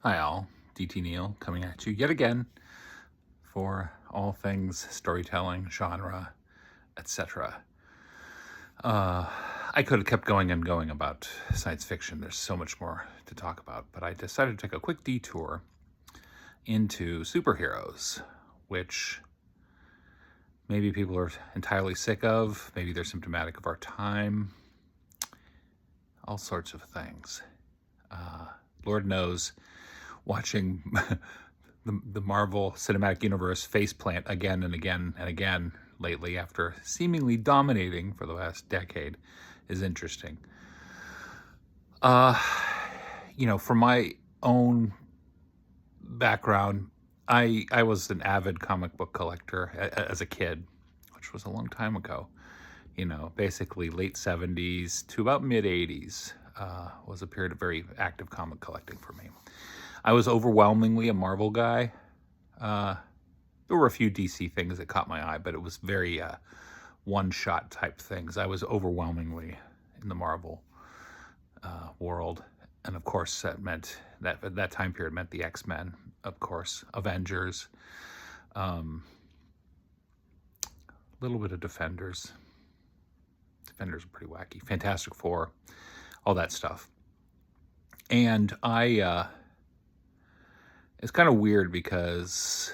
Hi all, DT Neil coming at you yet again for all things storytelling, genre, etc. I could have kept going and going about science fiction. There's so much more to talk about, but I decided to take a quick detour into superheroes, which maybe people are entirely sick of, maybe they're symptomatic of our time, all sorts of things. Lord knows, watching the Marvel Cinematic Universe faceplant again and again and again lately after seemingly dominating for the last decade is interesting. From my own background, I was an avid comic book collector as a kid, which was a long time ago. Basically late 70s to about mid 80s was a period of very active comic collecting for me. I was overwhelmingly a Marvel guy. There were a few DC things that caught my eye, but it was very one-shot type things. I was overwhelmingly in the Marvel world. And of course, that time period meant the X-Men, of course, Avengers, a little bit of Defenders. Defenders are pretty wacky. Fantastic Four, all that stuff. And it's kind of weird because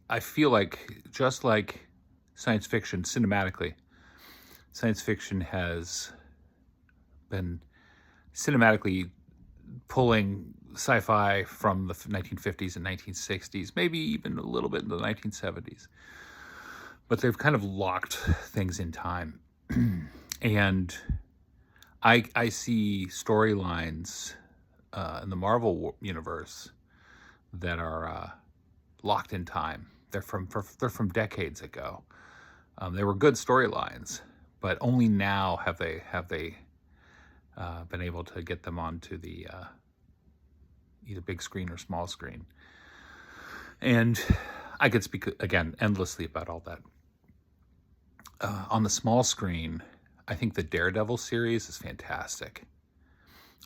I feel like, just like science fiction, cinematically, science fiction has been cinematically pulling sci-fi from the 1950s and 1960s, maybe even a little bit in the 1970s. But they've kind of locked things in time. And I see storylines in the Marvel universe that are locked in time. They're from decades ago. They were good storylines, but only now have they been able to get them onto the either big screen or small screen. And I could speak again endlessly about all that. On the small screen, I think the Daredevil series is fantastic.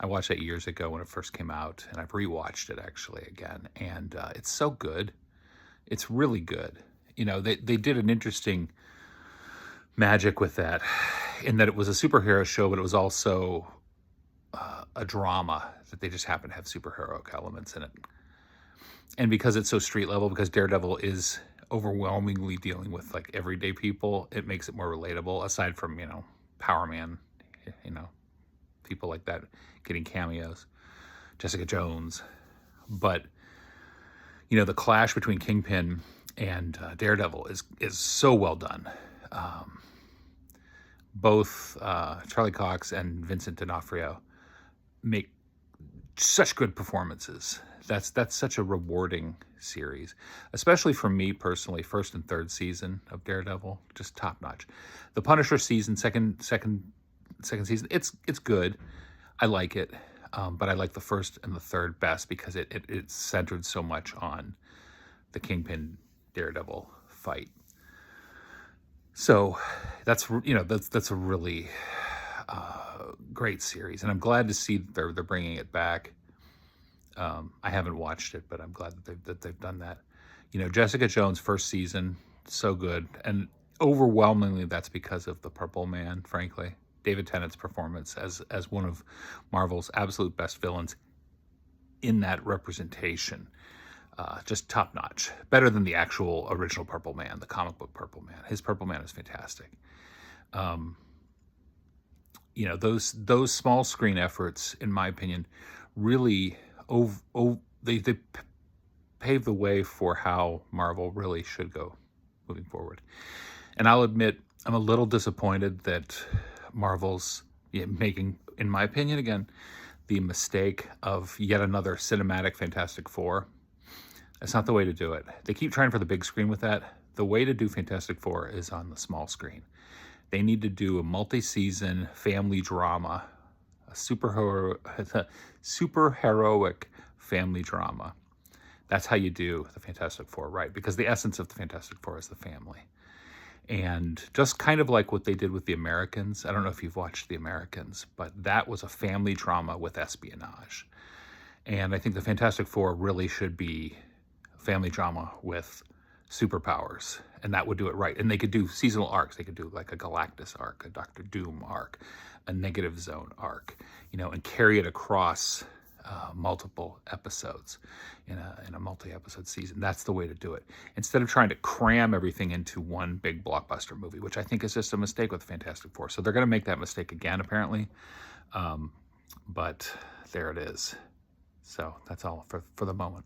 I watched that years ago when it first came out, and I've rewatched it actually again, and it's so good. It's really good. They did an interesting magic with that, in that it was a superhero show, but it was also a drama that they just happen to have superheroic elements in it. And because it's so street level, because Daredevil is overwhelmingly dealing with like everyday people, it makes it more relatable, aside from, Power Man, people like that getting cameos, Jessica Jones. But, the clash between Kingpin and Daredevil is so well done. Both Charlie Cox and Vincent D'Onofrio make such good performances. That's such a rewarding series, especially for me personally. First and third season of Daredevil, just top notch. The Punisher season, second season, it's good. I like it, but I like the first and the third best because it's centered so much on the Kingpin Daredevil fight. So that's a really great series, and I'm glad to see that they're bringing it back. I haven't watched it, but I'm glad that they've done that. Jessica Jones' first season, so good, and overwhelmingly that's because of the Purple Man. Frankly, David Tennant's performance as one of Marvel's absolute best villains in that representation, just top notch, better than the actual original Purple Man, the comic book Purple Man. His Purple Man is fantastic. Those small screen efforts, in my opinion, really they pave the way for how Marvel really should go moving forward. And I'll admit, I'm a little disappointed that Marvel's making, in my opinion, again, the mistake of yet another cinematic Fantastic Four. That's not the way to do it. They keep trying for the big screen with that. The way to do Fantastic Four is on the small screen. They need to do a multi-season family drama, a super heroic family drama. That's how you do the Fantastic Four, right? Because the essence of the Fantastic Four is the family. And just kind of like what they did with The Americans. I don't know if you've watched The Americans, but that was a family drama with espionage. And I think the Fantastic Four really should be family drama with superpowers, and that would do it right. And they could do seasonal arcs. They could do like a Galactus arc, a Doctor Doom arc, a Negative Zone arc, and carry it across multiple episodes in a multi-episode season. That's the way to do it. Instead of trying to cram everything into one big blockbuster movie, which I think is just a mistake with Fantastic Four. So they're going to make that mistake again, apparently. But there it is. So that's all for the moment.